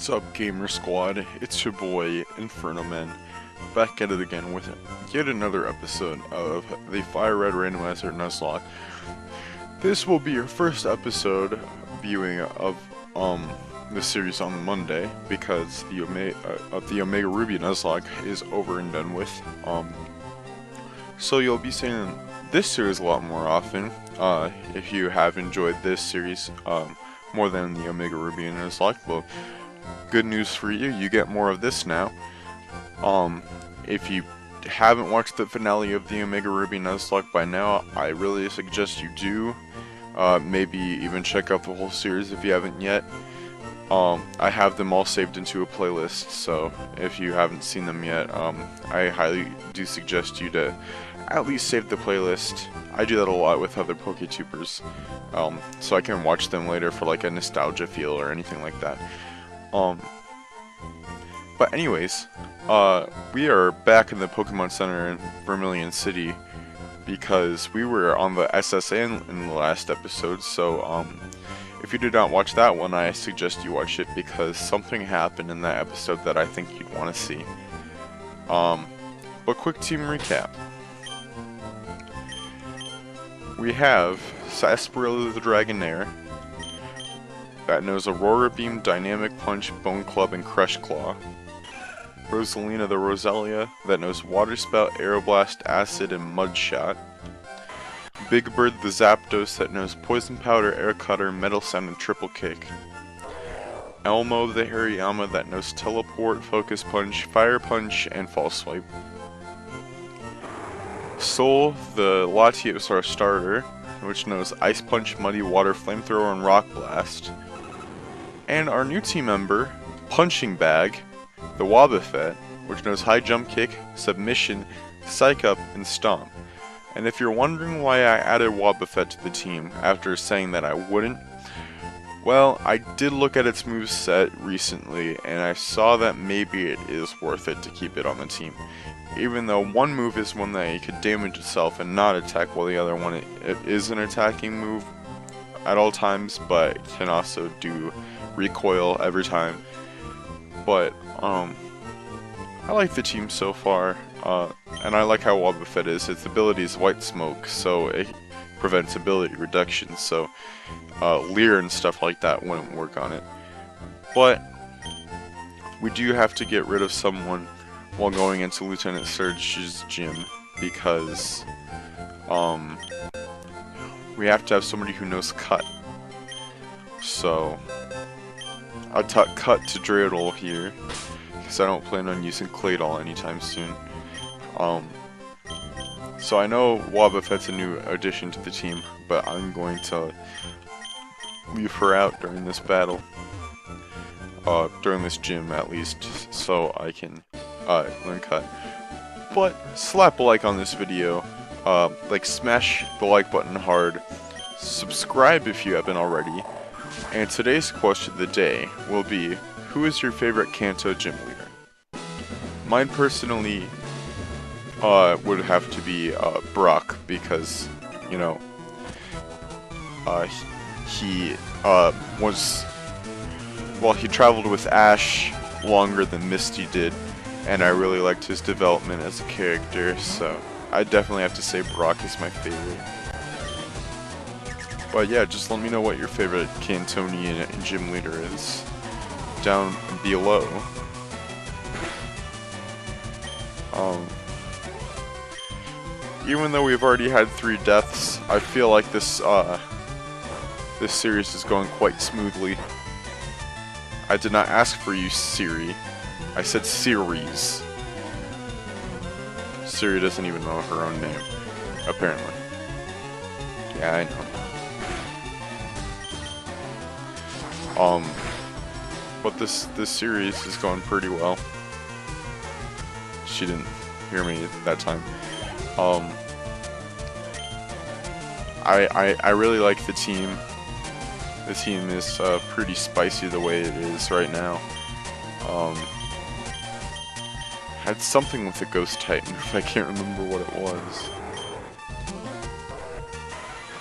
What's up, Gamer Squad? It's your boy, Infernomen, back at it again with yet another episode of the Fire Red Randomizer Nuzlocke. This will be your first episode viewing of the series on Monday, because the Omega Ruby Nuzlocke is over and done with. So you'll be seeing this series a lot more often, if you have enjoyed this series more than the Omega Ruby Nuzlocke. Well, good news for you, you get more of this now. If you haven't watched the finale of the Omega Ruby Nuzlocke by now, I really suggest you do. Maybe even check out the whole series if you haven't yet. I have them all saved into a playlist, so if you haven't seen them yet, I highly do suggest you to at least save the playlist. I do that a lot with other PokeTubers, so I can watch them later for like a nostalgia feel or anything like that. But anyways, we are back in the Pokemon Center in Vermilion City because we were on the SSA in the last episode, so if you did not watch that one, I suggest you watch it because something happened in that episode that I think you'd want to see. But quick team recap. We have Sarsaparilla the Dragonair that knows Aurora Beam, Dynamic Punch, Bone Club, and Crush Claw. Rosalina the Roselia that knows Water Spout, Aeroblast, Acid, and Mud Shot. Big Bird the Zapdos that knows Poison Powder, Air Cutter, Metal Sound, and Triple Kick. Elmo the Hariyama that knows Teleport, Focus Punch, Fire Punch, and False Swipe. Soul the Latiosar starter, which knows Ice Punch, Muddy Water, Flamethrower, and Rock Blast. And our new team member, Punching Bag, the Wobbuffet, which knows High Jump Kick, Submission, Psych Up, and Stomp. And if you're wondering why I added Wobbuffet to the team after saying that I wouldn't, well, I did look at its moveset recently, and I saw that maybe it is worth it to keep it on the team. Even though one move is one that it could damage itself and not attack, while the other one it is an attacking move at all times, but it can also do recoil every time. But I like the team so far, and I like how Wobbuffet is. Its ability is White Smoke, so it prevents ability reduction, so Leer and stuff like that wouldn't work on it. But we do have to get rid of someone while going into Lieutenant Surge's gym, because we have to have somebody who knows Cut. So I taught Cut to Dreidel here, because I don't plan on using Claydol anytime soon. So I know Wobbuffet's a new addition to the team, but I'm going to leave her out during this battle. During this gym at least, so I can learn Cut. But slap a like on this video, smash the like button hard, subscribe if you haven't already, and today's question of the day will be, who is your favorite Kanto gym leader? Mine personally would have to be Brock, because, you know, he he traveled with Ash longer than Misty did, and I really liked his development as a character, so I definitely have to say Brock is my favorite. But yeah, just let me know what your favorite Kantonian gym leader is down below. Even though we've already had 3 deaths, I feel like this series is going quite smoothly. I did not ask for you, Siri. I said series. Siri doesn't even know her own name, apparently. Yeah, I know. But this series is going pretty well. She didn't hear me that time. I really like the team. The team is pretty spicy the way it is right now. Had something with the Ghost type move, I can't remember what it was.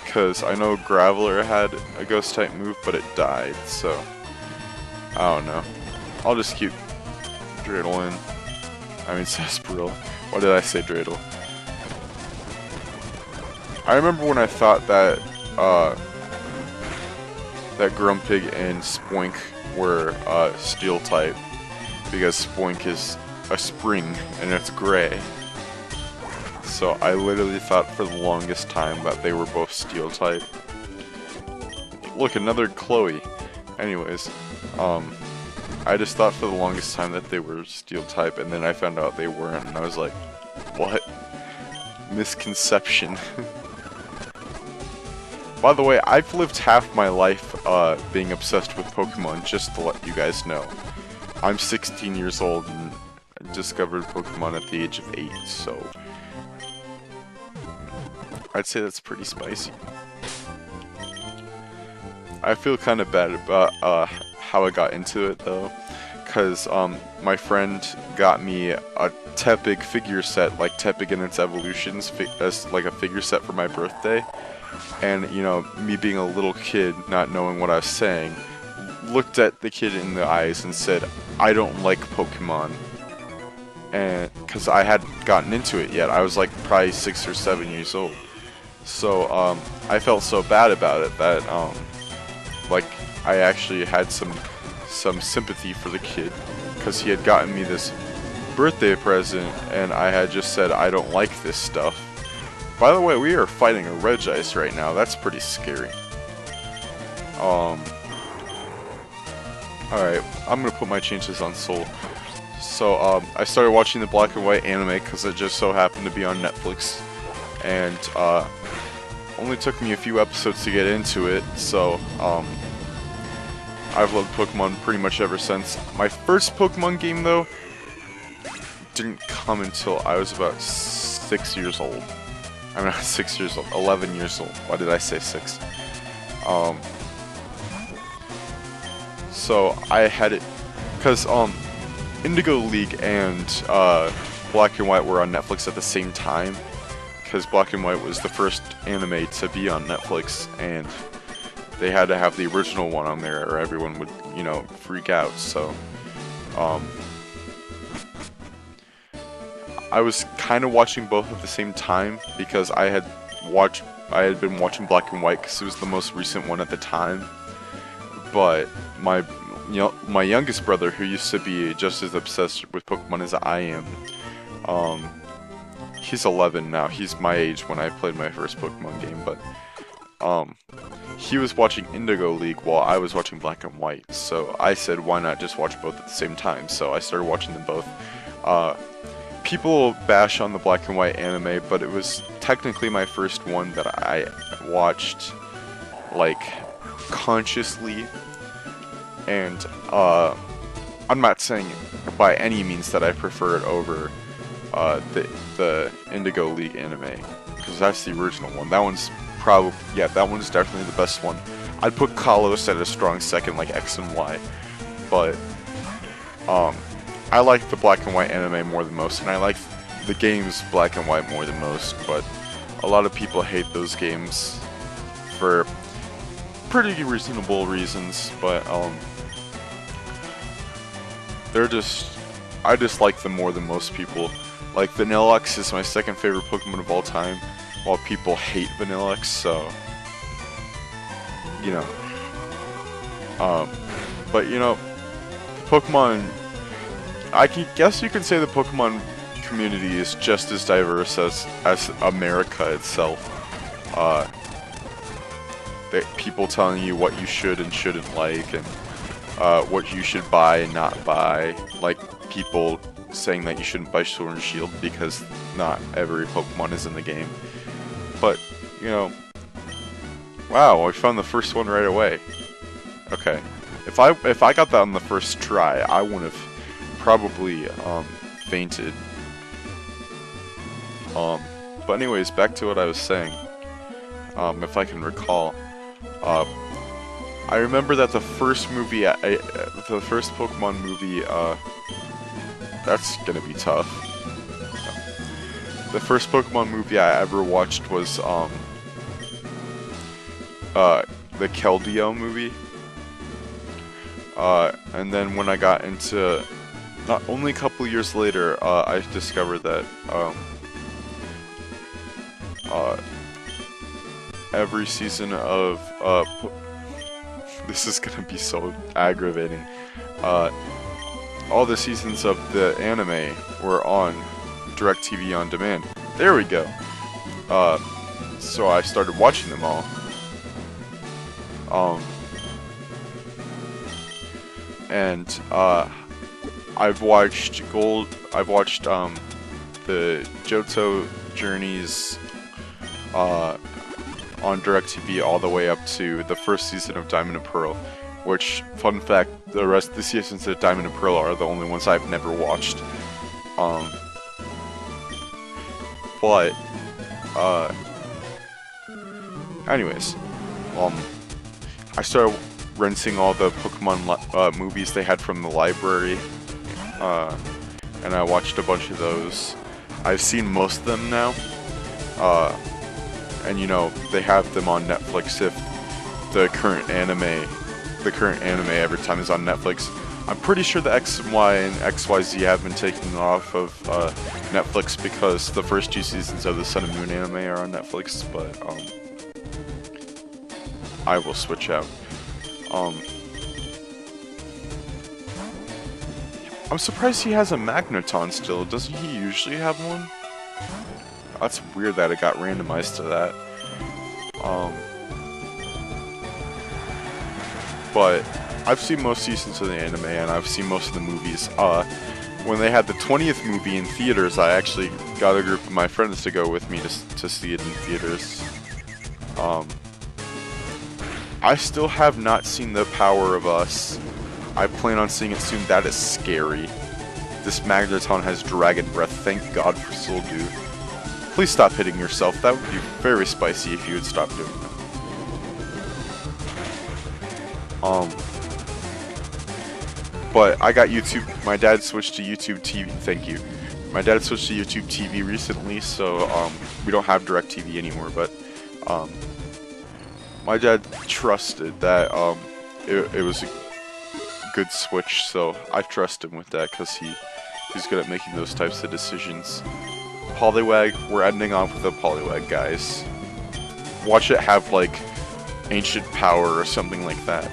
Because I know Graveler had a Ghost type move, but it died, so I don't know. I'll just keep Dreidel in. I mean Sarsaparilla. Why did I say Dreidel? I remember when I thought that that Grumpig and Spoink were Steel type, because Spoink is a spring and it's gray. So I literally thought for the longest time that they were both Steel type. Look, another Chloe. Anyways, I just thought for the longest time that they were Steel type, and then I found out they weren't, and I was like, what? Misconception. By the way, I've lived half my life being obsessed with Pokemon, just to let you guys know. I'm 16 years old and discovered Pokemon at the age of 8, so I'd say that's pretty spicy. I feel kind of bad about how I got into it though, because my friend got me a Tepig figure set, like Tepig in its evolutions, as like a figure set for my birthday. And, you know, me being a little kid, not knowing what I was saying, looked at the kid in the eyes and said, I don't like Pokemon. And, because I hadn't gotten into it yet. I was like probably 6 or 7 years old. So, I felt so bad about it that, like, I actually had some sympathy for the kid. Because he had gotten me this birthday present, and I had just said, I don't like this stuff. By the way, we are fighting a Regice right now. That's pretty scary. Alright, I'm gonna put my changes on Soul. So, I started watching the black and white anime because it just so happened to be on Netflix. And, only took me a few episodes to get into it, so, I've loved Pokemon pretty much ever since. My first Pokemon game, though, didn't come until I was about 6 years old. I'm not 6 years old, 11 years old. Why did I say 6? So I had it, because Indigo League and Black and White were on Netflix at the same time, because Black and White was the first anime to be on Netflix, and they had to have the original one on there or everyone would, you know, freak out. So I was kind of watching both at the same time because I had been watching Black and White because it was the most recent one at the time. But my youngest brother, who used to be just as obsessed with Pokemon as I am, he's 11 now. He's my age when I played my first Pokemon game, but he was watching Indigo League while I was watching Black and White. So I said, why not just watch both at the same time? So I started watching them both. People bash on the Black and White anime, but it was technically my first one that I watched, like, consciously. And I'm not saying by any means that I prefer it over the Indigo League anime, because that's the original one. That one's that one's definitely the best one. I'd put Kalos at a strong second, like X and Y, but I like the Black and White anime more than most, and I like the games Black and White more than most, but a lot of people hate those games for pretty reasonable reasons, but I just like them more than most people. Like, Vanilluxe is my second favorite Pokemon of all time, while people hate Vanilluxe, so, you know. But, you know, Pokemon, guess you could say the Pokemon community is just as diverse as America itself. People telling you what you should and shouldn't like, and what you should buy and not buy. Like, people saying that you shouldn't buy Sword and Shield because not every Pokemon is in the game. But, you know, wow, I found the first one right away. Okay, if I got that on the first try, I would have probably fainted. But anyways, back to what I was saying. If I can recall, I remember that the first movie, the first Pokemon movie, that's gonna be tough. The first Pokemon movie I ever watched was, the Keldeo movie. And then when I got into, not only a couple years later, I discovered that every season of this is gonna be so aggravating. All the seasons of the anime were on DirecTV on demand. There we go. So I started watching them all. And I've watched the Johto Journeys on DirecTV all the way up to the first season of Diamond and Pearl, which, fun fact, the rest of the seasons of Diamond and Pearl are the only ones I've never watched. But anyways, I started renting all the Pokemon movies they had from the library, and I watched a bunch of those. I've seen most of them now, and you know, they have them on Netflix if the current anime every time is on Netflix. I'm pretty sure the X and Y and XYZ have been taken off of Netflix because the first 2 seasons of the Sun and Moon anime are on Netflix, but I will switch out. I'm surprised he has a Magneton still. Doesn't he usually have one? That's weird that it got randomized to that. But I've seen most seasons of the anime, and I've seen most of the movies. When they had the 20th movie in theaters, I actually got a group of my friends to go with me to see it in theaters. I still have not seen The Power of Us. I plan on seeing it soon. That is scary. This Magneton has dragon breath. Thank God for Soldu. Please stop hitting yourself. That would be very spicy if you would stop doing that. But I got YouTube. My dad switched to YouTube TV. Thank you. My dad switched to YouTube TV recently, so we don't have DirecTV anymore. But my dad trusted that it was a good switch, so I trust him with that because he's good at making those types of decisions. Poliwag, we're ending off with a Poliwag, guys. Watch it have like ancient power or something like that.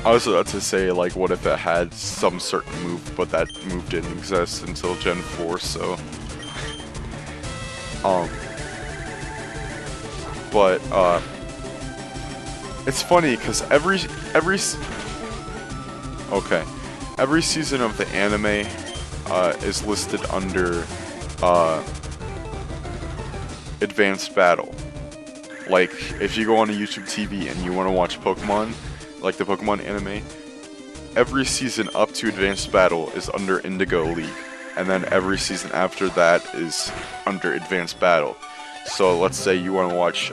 I was about to say, like, what if it had some certain move, but that move didn't exist until Gen 4, so... But, it's funny, because every season of the anime, is listed under, Advanced Battle. Like, if you go on a YouTube TV and you want to watch Pokemon, like the Pokemon anime, every season up to Advanced Battle is under Indigo League, and then every season after that is under Advanced Battle. So let's say you want to watch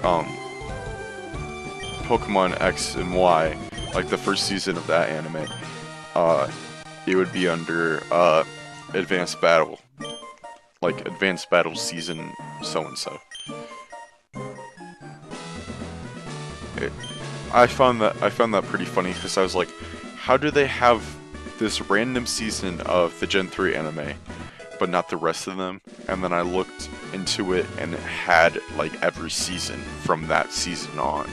Pokemon X and Y, like the first season of that anime, it would be under Advanced Battle, like Advanced Battle season so-and-so. I found that pretty funny because I was like, how do they have this random season of the Gen 3 anime, but not the rest of them? And then I looked into it and it had like every season from that season on.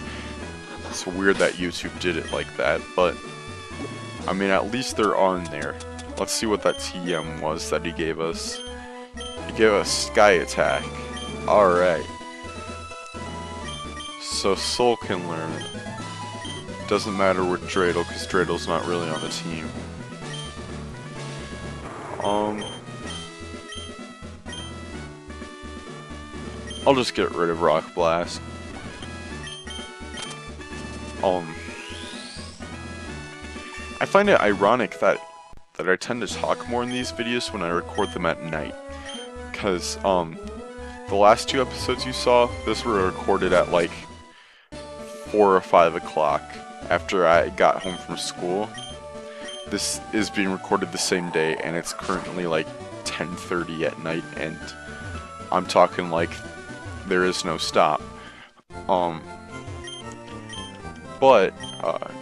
It's weird that YouTube did it like that, but I mean, at least they're on there. Let's see what that TM was that he gave us. He gave us Sky Attack. Alright. So Soul can learn. Doesn't matter with Dreidel, because Draidel's not really on the team. I'll just get rid of Rock Blast. I find it ironic that I tend to talk more in these videos when I record them at night. Because, the last 2 episodes you saw, those were recorded at like 4 or 5 o'clock. After I got home from school. This is being recorded the same day, and it's currently like 10:30 at night, and I'm talking like there is no stop. But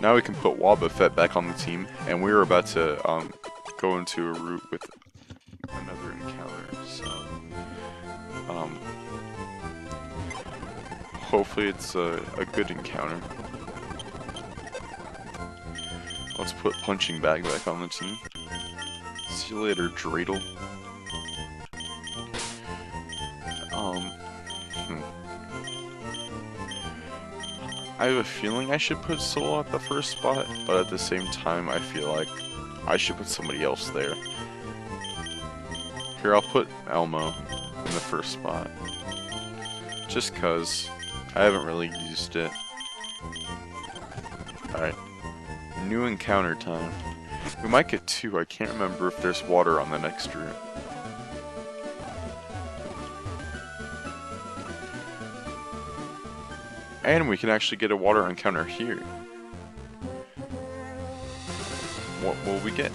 now we can put Wobbuffet back on the team, and we're about to go into a route with another encounter. So hopefully it's a good encounter. Let's put Punching Bag back on the team. See you later, Dreidel. I have a feeling I should put Soul at the first spot, but at the same time I feel like I should put somebody else there. Here, I'll put Elmo in the first spot. Just cause I haven't really used it. Alright. New encounter time. We might get 2, I can't remember if there's water on the next route. And we can actually get a water encounter here. What will we get?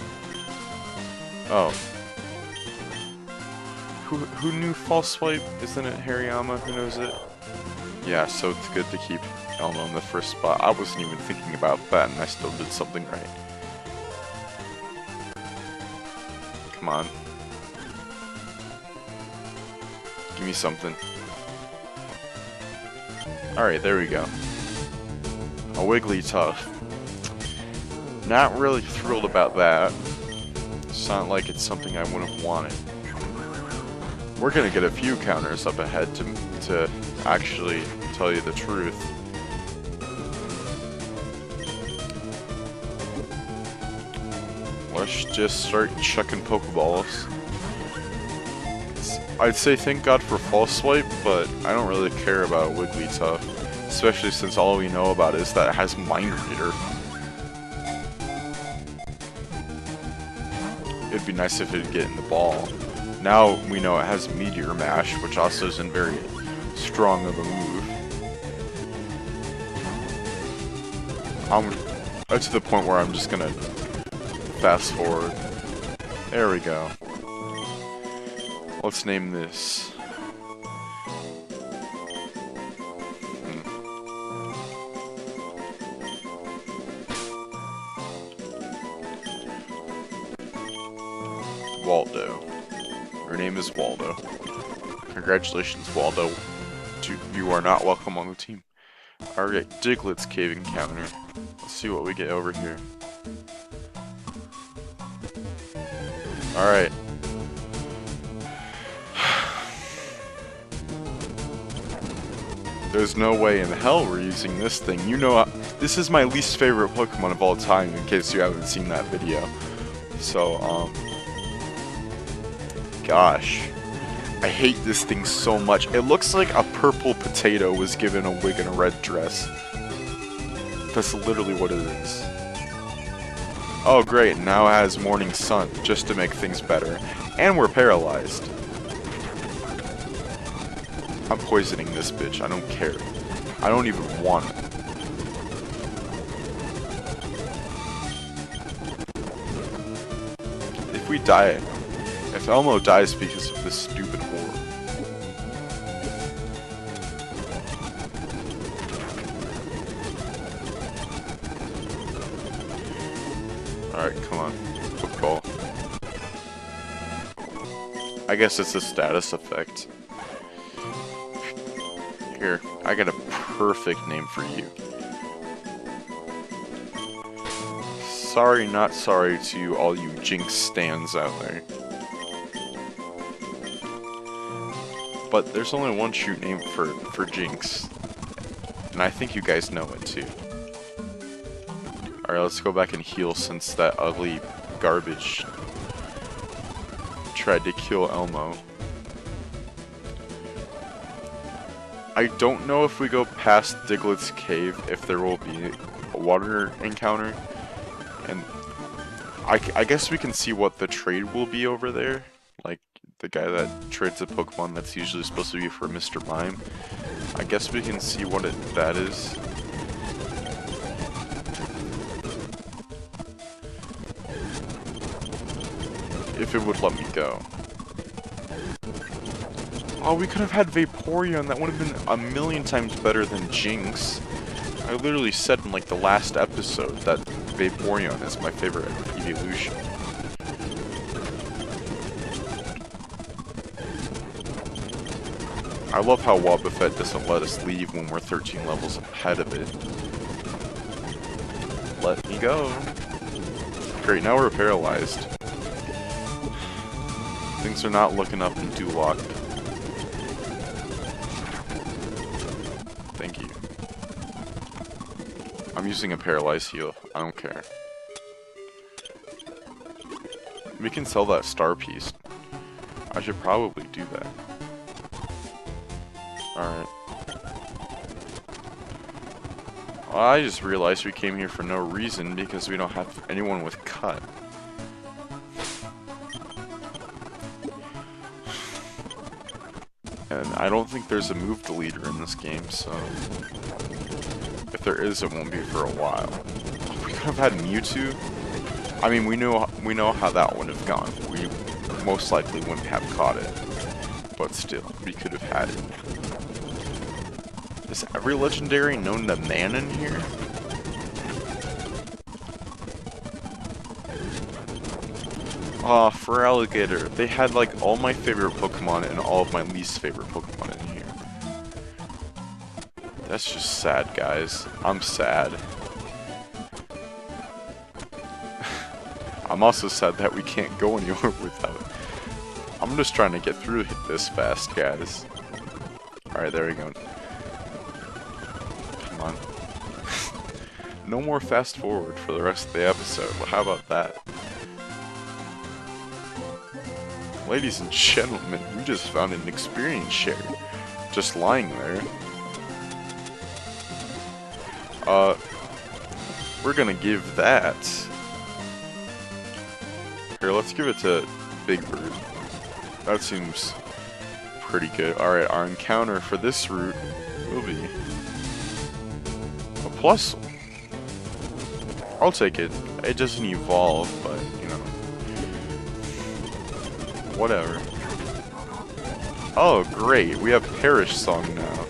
Oh. Who knew False Swipe? Isn't it Hariyama who knows it? Yeah, so it's good to keep Elmo in the first spot. I wasn't even thinking about that and I still did something right. Come on. Give me something. Alright, there we go. A Wigglytuff. Not really thrilled about that. It's not like it's something I would have wanted. We're gonna get a few counters up ahead to actually tell you the truth. Let's just start chucking Pokeballs. I'd say thank God for False Swipe, but I don't really care about Wigglytuff. Especially since all we know about it is that it has Mind Reader. It'd be nice if it'd get in the ball. Now we know it has Meteor Mash, which also isn't very strong of a move. I'm to the point where I'm just gonna fast forward. There we go. Let's name this. Waldo. Her name is Waldo. Congratulations, Waldo. You are not welcome on the team. Alright, Diglett's cave encounter. Let's see what we get over here. Alright. There's no way in hell we're using this thing. You know, this is my least favorite Pokemon of all time, in case you haven't seen that video. So, gosh. I hate this thing so much. It looks like a purple potato was given a wig and a red dress. That's literally what it is. Oh great, now it has Morning Sun, just to make things better. And we're paralyzed. I'm poisoning this bitch, I don't care. I don't even want it. If we die, if Elmo dies because of this stupid war. Alright, come on. Football. I guess it's a status effect. Here, I got a perfect name for you. Sorry, not sorry to all you Jinx stans out there. But there's only one true name for Jinx. And I think you guys know it too. Alright, let's go back and heal since that ugly garbage tried to kill Elmo. I don't know if we go past Diglett's cave if there will be a water encounter. And I guess we can see what the trade will be over there. Like the guy that trades a Pokemon that's usually supposed to be for Mr. Mime. I guess we can see what that is. If it would let me go. Oh, we could have had Vaporeon. That would have been a million times better than Jinx. I literally said in like the last episode that Vaporeon is my favorite evolution. I love how Wobbuffet doesn't let us leave when we're 13 levels ahead of it. Let me go. Great, now we're paralyzed. Things are not looking up in Nuzlocke. Thank you. I'm using a paralyzed heal. I don't care. We can sell that star piece. I should probably do that. Alright. Well, I just realized we came here for no reason because we don't have anyone with cut. And I don't think there's a move deleter in this game, so if there is, it won't be for a while. We could have had Mewtwo. I mean, we know how that would have gone. We most likely wouldn't have caught it, but still, we could have had it. Is every legendary known to man in here? Aw, for Alligator. They had like all my favorite Pokemon and all of my least favorite Pokemon in here. That's just sad, guys. I'm sad. I'm also sad that we can't go anywhere without. I'm just trying to get through this fast, guys. Alright, there we go. Come on. No more fast forward for the rest of the episode. Well, how about that? Ladies and gentlemen, we just found an experience share. Just lying there. We're gonna give that. Here, let's give it to Big Bird. That seems pretty good. Alright, our encounter for this route will be a Plusle. I'll take it. It doesn't evolve, but, you know. Whatever. Oh, great. We have Perish Song now.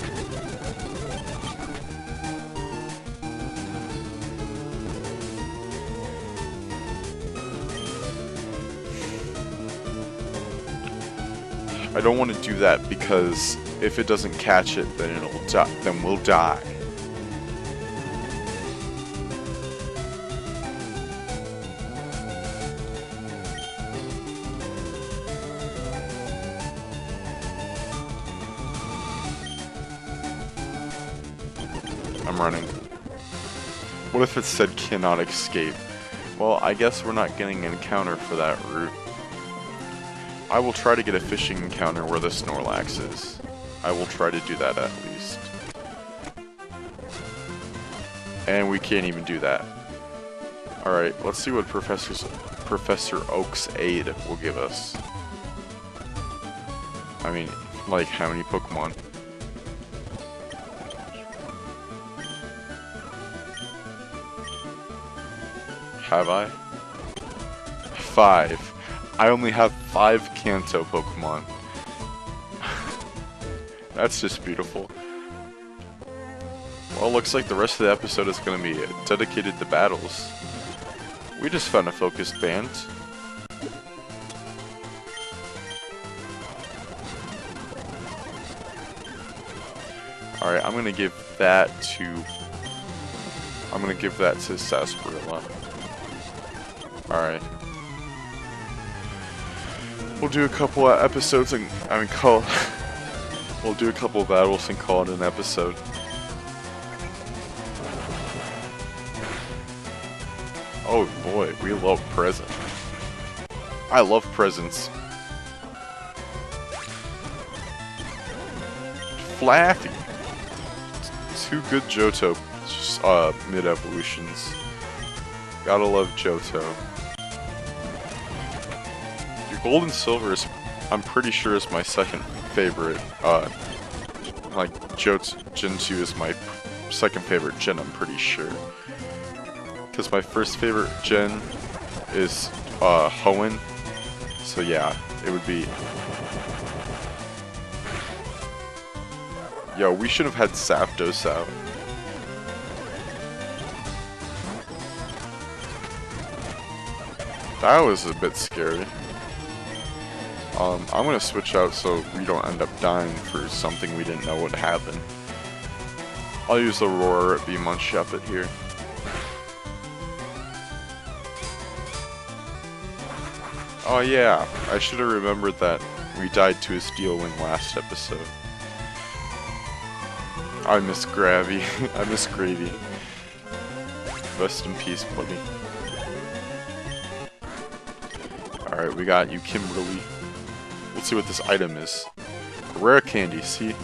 I don't want to do that because if it doesn't catch it, then it'll die. Then we'll die. I'm running. What if it said cannot escape? Well, I guess we're not getting an encounter for that route. I will try to get a fishing encounter where the Snorlax is. I will try to do that at least. And we can't even do that. Alright, let's see what Professor Oak's aid will give us. I mean, like, how many Pokemon? Have I? 5. I only have 5 Kanto Pokemon. That's just beautiful. Well, looks like the rest of the episode is going to be dedicated to battles. We just found a focused band. Alright, I'm going to give that to Sarsaparilla. Alright. We'll do a couple of episodes and we'll do a couple of battles and call it an episode. Oh boy, we love presents. I love presents. Flaffy. 2 good Johto mid-evolutions. Gotta love Johto. Gold and Silver is, I'm pretty sure, is my second favorite. Like, Gen 2 is my second favorite gen, I'm pretty sure. Because my first favorite gen is Hoenn. So yeah, it would be Yo, we should have had Zapdos out. That was a bit scary. I'm gonna switch out so we don't end up dying for something we didn't know would happen. I'll use Aurora Beam on Shuppet here. Oh yeah, I should have remembered that we died to a Steel Wing last episode. I miss Gravy. I miss Gravy. Rest in peace, buddy. Alright, we got you, Kimberly. Let's see what this item is. A rare candy, see?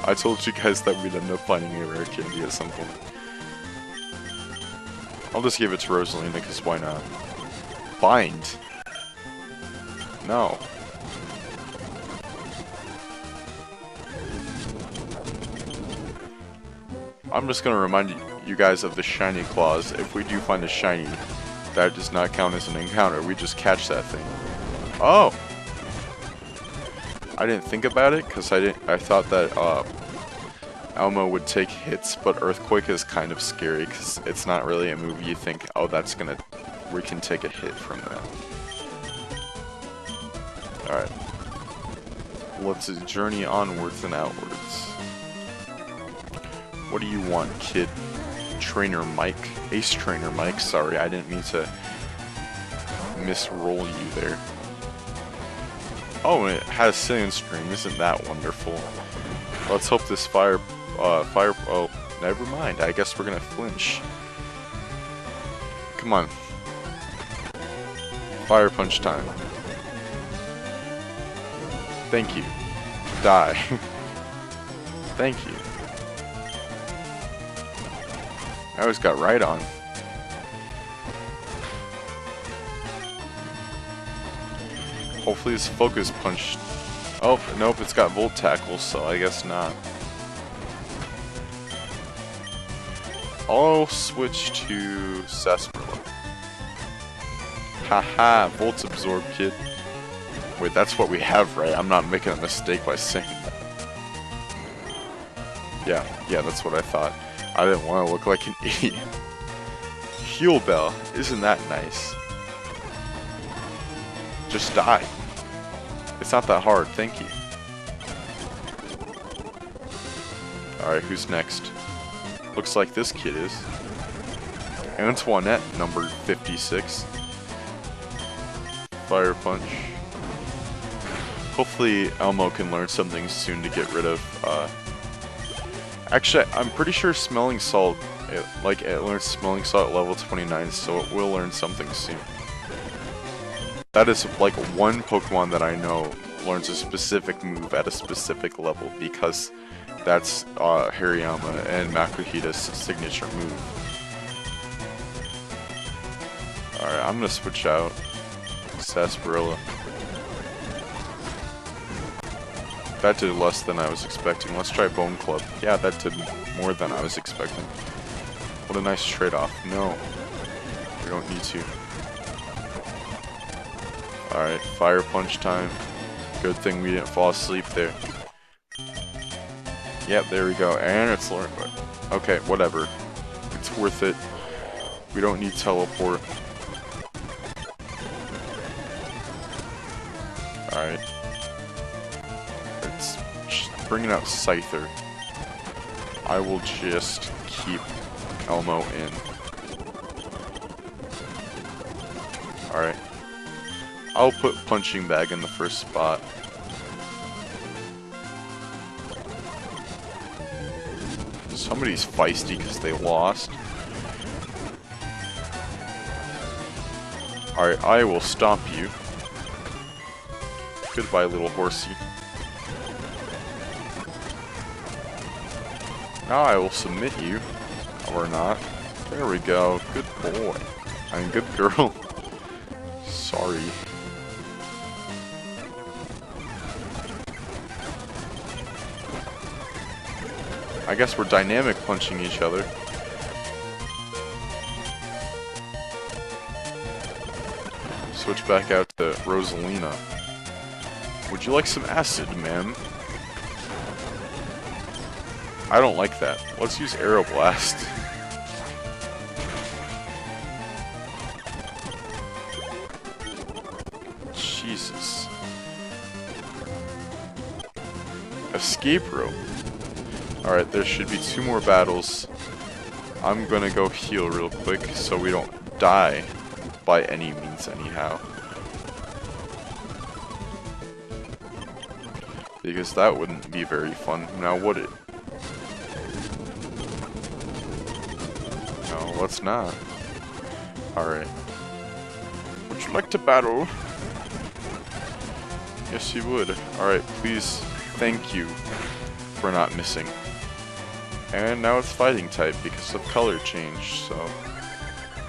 I told you guys that we'd end up finding a rare candy at some point. I'll just give it to Rosalina, because why not? Bind! No. I'm just gonna remind you guys of the shiny clause. If we do find a shiny, that does not count as an encounter. We just catch that thing. Oh! I didn't think about it because I thought that Elmo would take hits, but Earthquake is kind of scary because it's not really a move you think, oh, we can take a hit from that. Alright. Let's journey onwards and outwards. What do you want, kid? Trainer Mike? Ace Trainer Mike, sorry, I didn't mean to misroll you there. Oh, and it has Sand Stream, isn't that wonderful? Let's hope this oh, never mind, I guess we're gonna flinch. Come on. Fire Punch time. Thank you. Die. Thank you. I always got right on. Hopefully this Focus Punch... Oh, nope, it's got Volt Tackle, so I guess not. I'll switch to Sarsaparilla. Haha, Volt Absorb, kid. Wait, that's what we have, right? I'm not making a mistake by saying that. Yeah, that's what I thought. I didn't want to look like an idiot. Heal Bell, isn't that nice? Just die. It's not that hard, thank you. Alright, who's next? Looks like this kid is. Antoinette, number 56. Fire Punch. Hopefully Elmo can learn something soon to get rid of, Actually, I'm pretty sure Smelling Salt, it learns Smelling Salt at level 29, so it will learn something soon. That is, like, one Pokemon that I know learns a specific move at a specific level, because that's Hariyama and Makuhita's signature move. Alright, I'm gonna switch out Sarsaparilla. That did less than I was expecting. Let's try Bone Club. Yeah, that did more than I was expecting. What a nice trade-off. No. We don't need to. Alright, Fire Punch time. Good thing we didn't fall asleep there. Yep, there we go. And it's learned. Okay, whatever. It's worth it. We don't need Teleport. Alright. It's bringing out Scyther. I will just keep Elmo in. Alright. I'll put Punching Bag in the first spot. Somebody's feisty because they lost. Alright, I will stomp you. Goodbye, little horsey. Now I will submit you. Or not. There we go. Good boy. I mean, good girl. Sorry. I guess we're dynamic punching each other. Switch back out to Rosalina. Would you like some acid, ma'am? I don't like that. Let's use Aero Blast. Jesus. Escape rope. Alright, there should be 2 more battles. I'm gonna go heal real quick so we don't die by any means anyhow. Because that wouldn't be very fun, now would it? No, let's not. Alright. Would you like to battle? Yes, you would. Alright, please, thank you for not missing. And now it's fighting type because of color change, so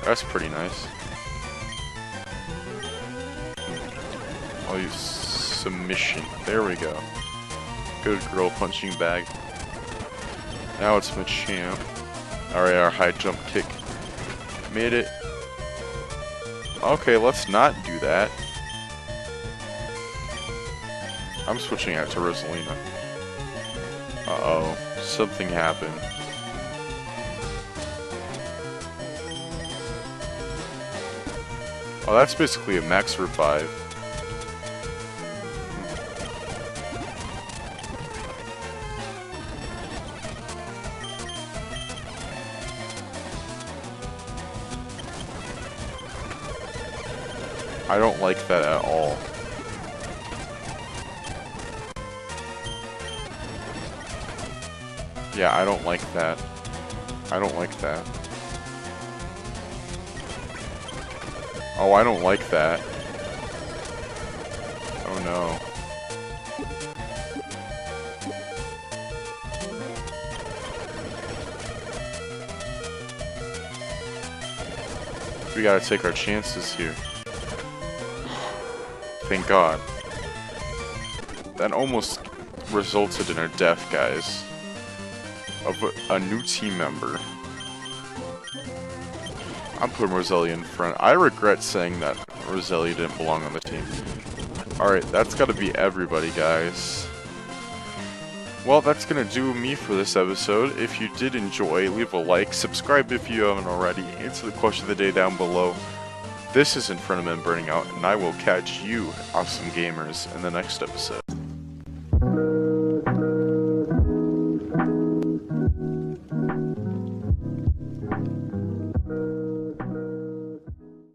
that's pretty nice. I'll use submission. There we go. Good girl, punching bag. Now it's Machamp. Alright, our high jump kick. Made it. Okay, let's not do that. I'm switching out to Rosalina. Uh-oh. Something happened. Oh, that's basically a max revive. I don't like that at all. Yeah, I don't like that. I don't like that. Oh, I don't like that. Oh no. We gotta take our chances here. Thank God. That almost resulted in our death, guys. Of a new team member. I'm putting Roselia in front. I regret saying that Roselia didn't belong on the team. Alright, that's gotta be everybody, guys. Well, that's gonna do me for this episode. If you did enjoy, leave a like, subscribe if you haven't already, answer the question of the day down below. This is Infernomen Burning Out, and I will catch you, awesome gamers, in the next episode.